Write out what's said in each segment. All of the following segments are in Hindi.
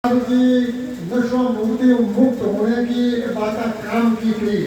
की नशो मुक्ति मुक्त होने की बात काम की थी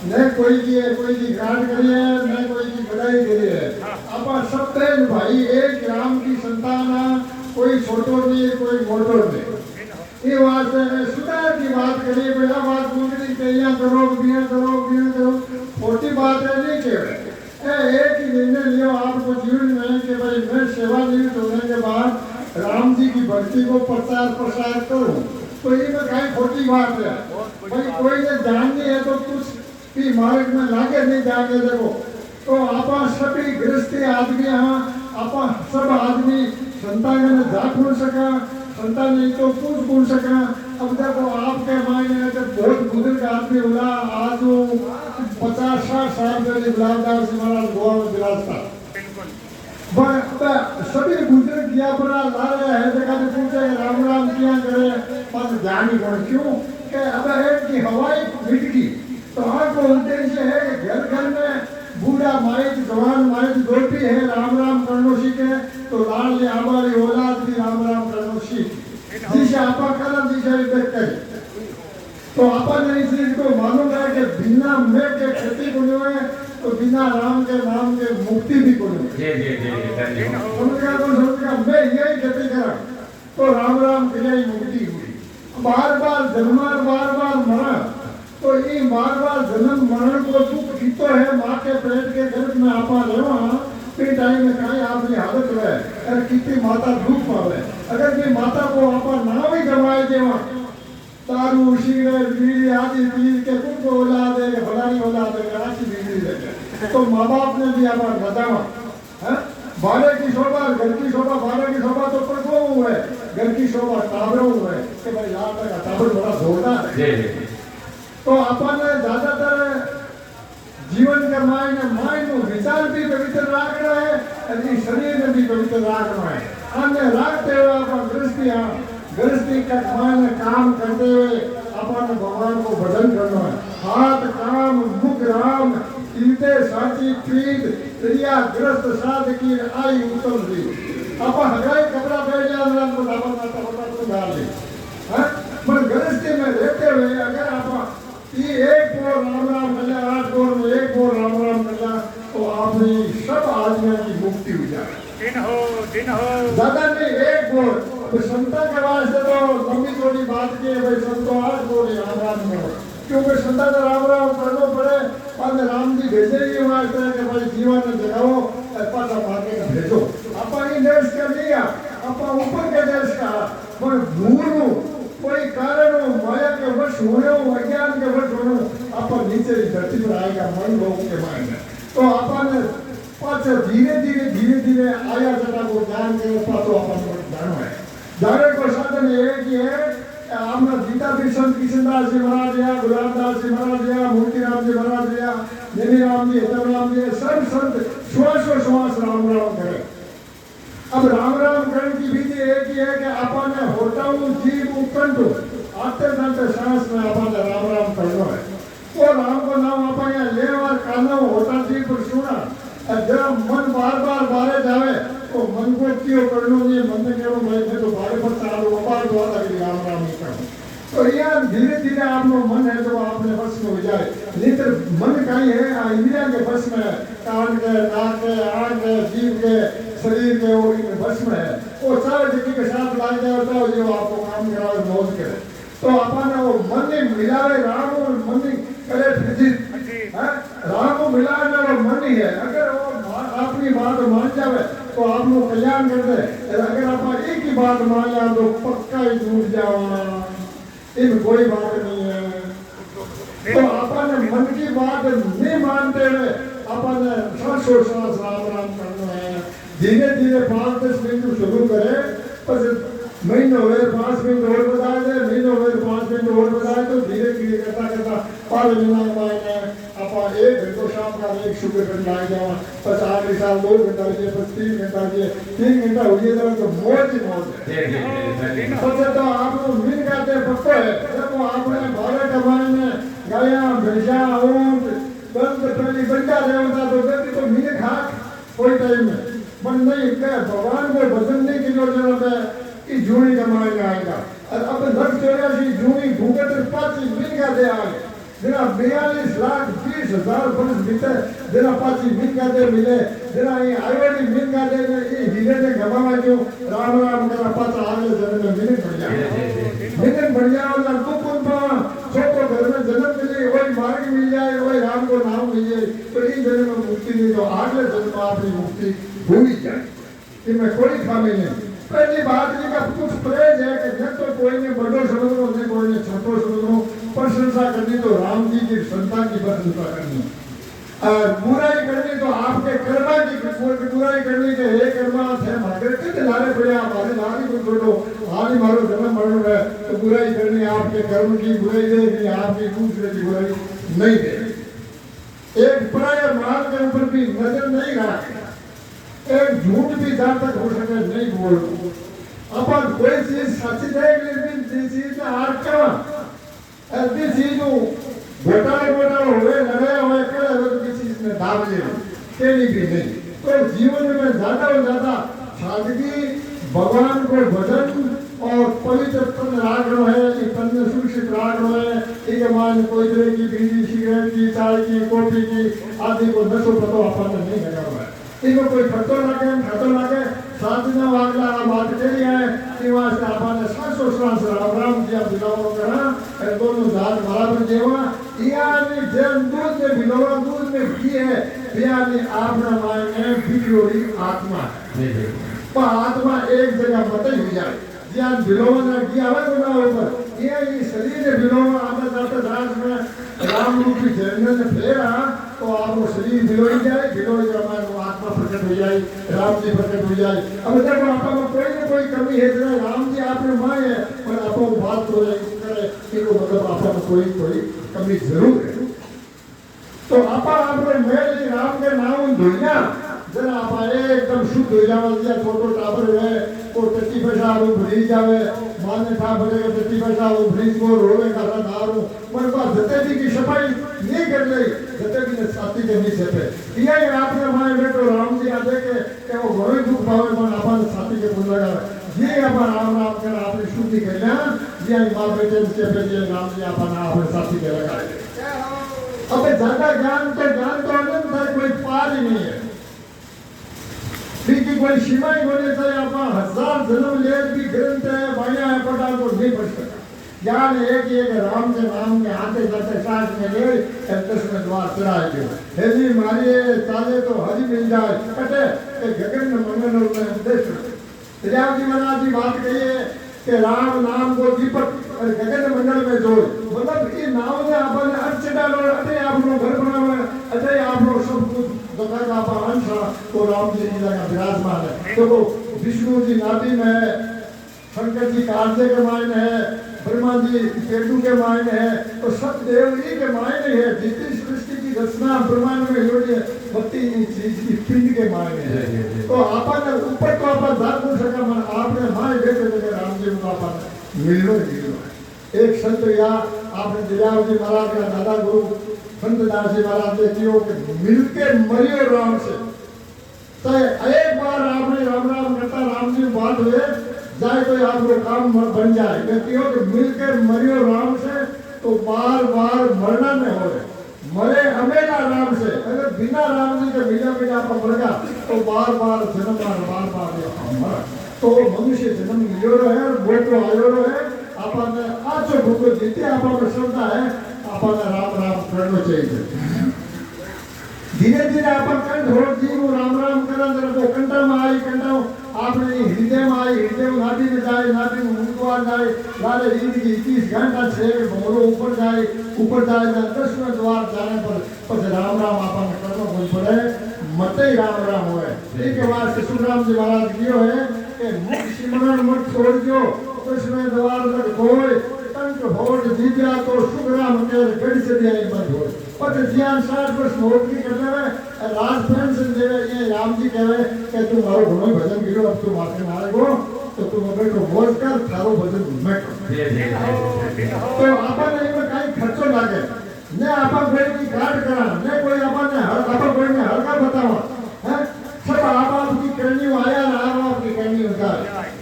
न कोई की गांठ करी है न कोई की बढ़ाई करी है। आप सब भाई एक राम की संतान कोई छोटो नहीं कोई मोटो नहीं। ये बात सुधार की बात करिए बेटा बात मुंगली तैयार करो बिया करो छोटी बात है नहीं केवल एक ही निर्णय लियो आपको जीवन में कि भाई मैं सेवानिवृत्त होने के बाद राम जी की भक्ति को प्रचार प्रसार करूं तो ये में कहीं खोटी बात है। भाई कोई ने जाननी है तो कुछ भी मार्ग में लागे नहीं जाके देखो तो आप सभी गृहस्थी आदमी आप सब आदमी संतान ने जागुण सका संतान नहीं तो पूछ गुण सका। अब देखो आपके मायने तो बहुत बुजुर्ग आदमी बोला आज 50-60 साल पहले गुलाबदास जी महाराज गोवा में विराजता सभी बुजुर्ग किया बड़ा ला रहे हैं जगह पूछे राम राम किया करे पर जानी कौन क्यों कि अब है कि हवाई मिट गई तो आपको उद्देश्य है कि घर घर में बूढ़ा माइक जवान माइक जो भी है राम राम करनो सीखे तो लाल ने हमारी औलाद भी राम राम करनो सीखे जिसे आप कलम दिशा व्यक्त करे तो अपन इस चीज को मालूम है कि बिना मैं के खेती को है तो बिना राम के नाम के मुक्ति भी को उनका मैं यही खेती करा तो राम राम के यही मुक्ति हुई। बार बार जन्म बार बार मरा तो ये बार बार जन्म मरण को दुख जीतो है माँ के पेट के गर्भ में आपा रहो फिर टाइम में कहीं आपकी हालत है अगर कितनी माता दुख पावे अगर भी माता को आपा ना भी गवाए देवा तारू सिगरेट बीड़ी आदि पीर के तुमको औलाद है फलानी औलाद है राशि बीड़ी देते तो माँ बाप ने भी आप बतावा है बारे की शोभा घर की शोभा बारे की शोभा तो पर को हुआ है घर की शोभा टाबरों हुआ है कि भाई यहाँ तक टाबर बड़ा जोरदार है तो अपन ज्यादातर जीवन के मायने विचार भी पवित्र राख रहा है और शरीर में भी पवित्र राख रहा है अन्य राखते हुए अपन गृहस्थी का मायने काम करते हुए अपन भगवान को भजन करना है। हाथ काम मुख राम कीर्ते साची पीठ क्रिया ग्रस्त साध की आई उत्तम दी आप हगाई कपड़ा पहन लिया को लाभा माता को डाल ली हां पर गृहस्थी में रहते हुए अगर आप ये एक बोल राम राम करना 8 बोल में एक बोल राम राम करना तो आपने सब आदमियों की मुक्ति हो जाए दिन हो ज्यादा नहीं एक बोल तो संता के वास्ते तो लंबी चौड़ी बात की है भाई संतो 8 बोल राम राम करो क्योंकि संता तो राम राम करना पड़े और राम जी भेजे ही वास्ते कि भाई जीवन जगाओ पासा मार्गे का भेजो आप ये देश का नहीं आप ऊपर के देश का पर भूल कोई कारण हो माया के वश होने हो अज्ञान के वश होने आप नीचे धरती पर आएगा मन लोगों के मायने तो अपन पाछे धीरे धीरे आया जगह को ज्ञान के पाछो अपन को जानो है जाने को साधन एक ही है हमने गीता भी संत किशनदास जी महाराज या गुलाबदास जी महाराज या मूर्तिराम जी महाराज या नेमीराम जी हितमराम जी सब संत श्वास राम राम करे। अब राम राम करण की विधि एक ही है कि अपन होटाऊ जीव कंठ आते जाते सांस में अपन राम राम करना है वो राम को नाम अपन ले और कानो होटा जीव पर सुना जब मन बार बार बारे जावे तो मन को क्यों करनो नहीं मन में केवल मैं तो बारे पर चालू बार द्वारा के राम राम ही करो तो यार धीरे आपको मन है जो आपने बस में हो जाए नहीं तो मन कहीं है इंद्रिया के बस में कान के नाक के आंख के जीभ के शरीर के वो बस में है वो सारे जगह के साथ ला जाए तो जो आपको काम करावे मौज करे तो अपन वो मन ने मिलावे राम और मन ने करे फिजित राम को मिलावे वो मन ही है अगर वो अपनी बात मान जावे तो आप लोग कल्याण कर दे अगर आप एक ही बात मान जाओ तो पक्का ही टूट जाओ इन कोई बात नहीं है तो अपन मन की बात नहीं मानते हुए अपन श्वास राम राम करना है धीरे 5-10 मिनट शुरू करे पर महीनों हुए 5 मिनट और बताए दे महीनों हुए 5 मिनट और बताए तो धीरे करता पाल लेना मायने आप 1 घंटे शाम का 1 शुक्र कर लाए जाओ 50 साल 2 घंटा लिए 3 घंटा लिए 3 घंटा हो गया तो मौज सबसे तो आपको मिल जाते पक्को है जब आपने भारत हमारे में गाया भैंसा ऊंट बंद पहली बंदा रहता तो व्यक्ति तो मिले खा कोई टाइम में मन नहीं भगवान को भजन नहीं की जरूरत है कि जूनी का मायने आएगा और अब 84 जूनी भूगत 5 मिल का दे आए जरा 42,20,000 वर्ष बीते जरा 5 मिल का दे मिले जरा ये आयोडी मिल का दे ये हीरे ने गवावा जो राम राम करा 5 आगे जन्म में मिले बढ़िया और लड़कों को छोटो घर में जन्म मिले वही मार्ग मिल जाए वही राम को नाम मिल जाए तो इस जन्म में मुक्ति नहीं तो आगे जन्म अपनी मुक्ति भूल जाए कि मैं कोई खामी नहीं पहली बात ये का कुछ प्रेज है कि न तो कोई ने बड़ो समझो न कोई ने छोटो समझो प्रशंसा करनी तो राम जी की संतान की प्रशंसा करनी बुराई करनी तो आपके कर्मा की बुराई करनी के हे कर्मा थे मारे कितने लारे पड़े हमारे लारी को छोड़ो हाल मारो जन्म मरण है तो बुराई करनी आपके कर्म की बुराई देगी आपकी दूसरे की बुराई नहीं देगी एक पराया माल के ऊपर भी नजर नहीं रखे एक झूठ भी जहाँ तक हो सके नहीं बोलो अपन कोई चीज सच्ची देख लेकिन चीज में हार क्या ऐसी चीज घोटाला हुए लड़े हुए खड़े हुए तो किसी चीज में दाव ले केली भी नहीं तो जीवन में ज्यादा और ज्यादा सादगी भगवान को भजन और पवित्र तन रागण है कि तन में सुरक्षित रागण है ठीक है मान कोई तरह की बीड़ी सिगरेट की चाय की कॉफी की आदि को नशो पतो अपन नहीं लगा हुआ है इनको कोई खतो लगे साधना वागला बात करी है कि वहां से आपने सासो श्वास राम जी बिलाव करा और दोनों दांत बराबर जेवा यानी जन दूध में बिलावा दूध में घी है यानी आपना मायने बिगड़ी आत्मा पर आत्मा एक जगह मत ही हो जाए ज्ञान बिलावा ना घी आवे ना ऊपर ये शरीर ने बिलावा आते जाते दांत में राम रूपी जन्म ने फेरा तो आपको शरीर बिलोई जाए बिलोई हमारे आत्मा प्रकट हो जाए राम जी प्रकट हो जाए अब देखो आपा में कोई ना कोई कमी है जरा राम जी आपने माए है पर आपको बात हो जाए करे कि वो मतलब आपा में कोई कमी जरूर है तो आपा आपने मेल राम के नाम धोइना जरा आपा एकदम शुद्ध हो जावे या छोटो टाबर है को टट्टी पैसा वो भरी जावे माने था भरे टट्टी पैसा वो भरी को रोवे का दारू मन बात जते भी की सफाई नहीं कर ले जते भी ने साथी के नहीं छपे ये आपने माए बेटो राम जी आ देखे वो घोड़े दुख पावे मन अपन साथी के बोल लगा ये अपन राम राम कर आपने शुद्धि करना ये मां बेटे से पे राम जी अपन आपने साथी के लगाए अब ज्यादा ज्ञान तो अनंत है कोई पार ही नहीं है की कोई सीमा ही होने से आपा 1000 जन्म ले भी ग्रंथ है बाया है पटा तो नहीं पढ़ सकता ज्ञान एक राम के नाम के आते जाते साथ में ले दसवें द्वार चढ़ाए गए हेली मारी चाले तो हरि मिल जाए कटे गगन में मंगल में देश राम जी महाराज जी बात कही है कि राम नाम को दीपक और गगन मंडल में जोड़ मतलब ये नाम से अपन अर्थ डालो अटे आपनो घर बनावे अटे आपनो सब कुछ दगा का अंश को राम जी की जगह विराजमान है तो विष्णु जी नाभि में है शंकर जी कार्य के मायने है ब्रह्मा जी पेटू के मायने है तो सब देव जी के मायने है जितनी सृष्टि की रचना ब्रह्मांड में हो है भक्ति चीज की पिंड के मायने है तो आपने ऊपर तो आप दान कर सका मन आपने माय बेटे जगह राम जी को आपने मिलो एक संत या आपने दिलाव जी महाराज का दादा गुरु संत दास जी महाराज ने कियो कि मिलके मरियो राम से तो एक बार आपने राम राम करता राम जी बात हुए जाए तो आपको काम बन जाए क्यों कि मिलकर मरियो राम से तो बार बार मरना नहीं हो रहे मरे हमेशा राम से अगर बिना राम जी के बिना आप मर गया तो बार बार मरा तो मनुष्य जन्म लियो है वो तो आयो है आपने आचो भूको जीते आपने श्रद्धा है आपने राम राम करना चाहिए धीरे धीरे अपन कंठ हो जीव राम राम करन जरा तो कंठ में आई कंठ आपने हृदय में आई हृदय में नाभि में जाए नाभि में मुंडवार जाए लाले जिंदगी 21 घंटा से भोरो ऊपर जाए 10वें द्वार जाने पर राम राम आपन करना कोई पड़े मते राम राम होए एक बार से सुखराम जी महाराज कियो है कि मुख सिमरन मत छोड़ दो 10वें द्वार तक कोई कंठ होड़ जीव्या तो सुखराम के गढ़ से दिया मत हो पर ज्ञान 60 वर्ष नौकरी करने में राज पेंशन देवे ये राम जी कहे कि तू मारो घणो भजन गिरो अब तू माथे ना आएगो तो तू मगर को बोझ कर थारो भजन मैं तो आपन में काई खर्चो लागे ने आपन कोई की काट करा ने कोई आपन कोई ने हल्का बतावा हैं सब आप की करनी आया राम आपकी करनी होता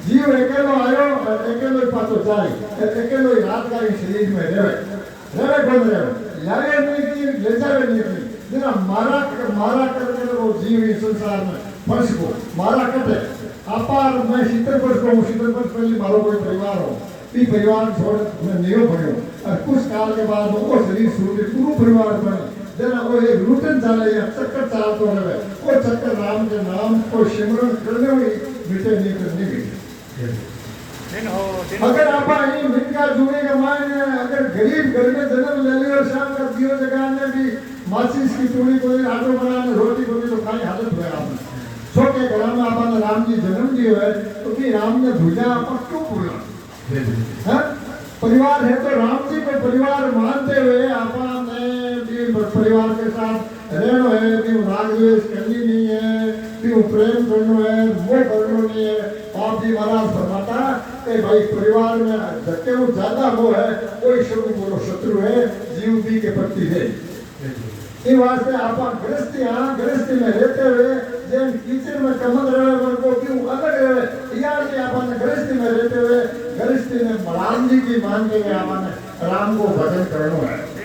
जीव अकेलो आयो अकेलो पाछो जाए अकेलो ही रात का शरीर में रहे कौन रहे लागे नहीं की ले जावे नहीं की जरा मारा करके वो जीव इस संसार में फंस को मारा कटे अपार मैं शीतल पर पहले मारो कोई परिवार हो भी परिवार छोड़ मैं नहीं पड़ो और कुछ काल के बाद वो शरीर सूर्य पूरा परिवार बने जना वो एक रूटन चले या चक्कर चालतो रहे वो चक्कर राम के नाम को सिमरन करने हुई मिटे नहीं करने भी अगर आप ये मिटका जुड़े के मायने अगर गरीब घर में जन्म ले लियो शाम का दियो जगह में भी माचिस की चूड़ी को आटो बनाने रोटी को तो खाई हालत हुआ आपने छोटे घर में आपने राम जी जन्म दियो है तो कि राम ने भूजा आप क्यों भूला हैं परिवार है तो राम जी को परिवार मानते हुए आपने भी परिवार के साथ रहना है भी राग द्वेष करनी नहीं है भी प्रेम करना है मोह करना नहीं है आप जी महाराज फरमाता कि भाई परिवार में धक्के वो ज्यादा वो है कोई शत्रु बोलो शत्रु है जीव भी के प्रति है ये वास्ते आप गृहस्थी में रहते हुए जैन किचन में कमल रहे वर्गो क्यों अलग रहे यार भी आपने गृहस्थी में रहते हुए गृहस्थी में राम जी की मान के आपने राम को भजन करना है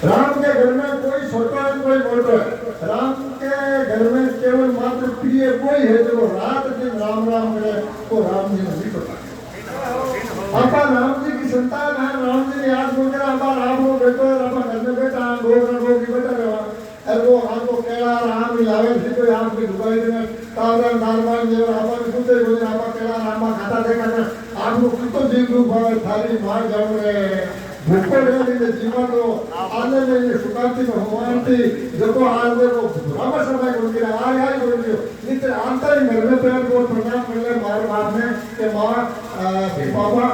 राम के घर में कोई छोटा है कोई मोटा है राम के घर में केवल मात्र प्रिय कोई है जो रात दिन राम राम करे तो राम जी नहीं पता आपा राम जी की संतान है राम जी ने याद बोल कर आपा राम को बेटो आपा घर में बेटा गो की बेटा रहा अरे वो आपको केला राम लावे थी तो यहाँ की दुबई में कावरा नारमान जो आपा ने सुनते बोले आपा केला राम खाता देखा था आपको कितो जीव रूप थारी मार जाओ रे भूखो रहने जीवन को आने में सुखांति में हुमांति जब आज देखो रामा समय को गिरा आय बोल दियो नित्य आंतर ही घर में पैर को प्रणाम कर ले मार में के माँ बाबा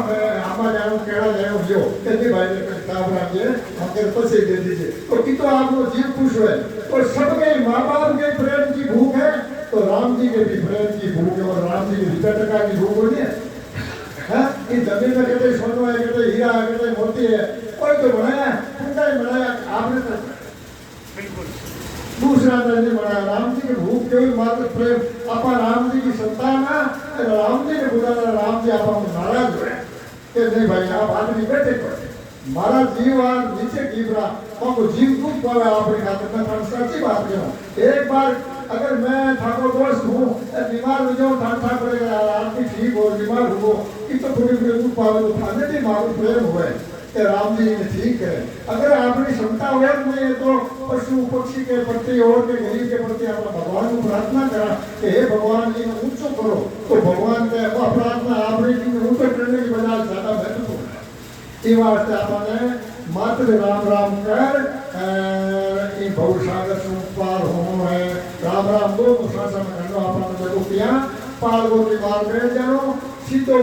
आमा जाओ केड़ा जाओ जो कहते भाई ने किताब रखिए हमके पैसे दे दीजिए तो कितो आपको जीव खुश हुए और सबके माँ बाप के प्रेम की भूख है तो राम जी के भी प्रेम की भूख है और राम जी की टका की भूख होनी है कि जमीन में कहते सोना है कहते हीरा है कहते मोती है कोई तो बनाया कुंडा ही बनाया आपने तो बिल्कुल दूसरा नहीं बनाया राम जी के भूख केवल मात्र प्रेम आपा राम जी की संतान है राम जी ने बुलाया राम जी आपा नाराज हुए कि नहीं भाई आप आदमी बैठे पड़े मारा जीव और नीचे गिरा तो जीव दुख पावे आपने खातिर मैं थोड़ा सच्ची बात करूं एक बार अगर मैं ठाकुर दोस्त हूँ बीमार हो जाऊँ ठाक पड़ेगा आदमी ठीक हो बीमार हो कि तो थोड़ी दुख पावे तो खाने भी मालूम प्रेम हुए कि राम जी ने ठीक है अगर आपकी क्षमता और नहीं है तो पशु पक्षी के प्रति और के गरीब के प्रति अपना भगवान को प्रार्थना करा कि हे भगवान जी ने ऊंचो करो तो भगवान के प्रार्थना आपने ऊंचो करने की बजाय ज्यादा महत्वपूर्ण है ये वास्ते आपने मात्र राम राम कर इन भवसागर से पार होना है राम राम दो शासन करना आपने देखो किया पार को निकाल रहे जानो सीधो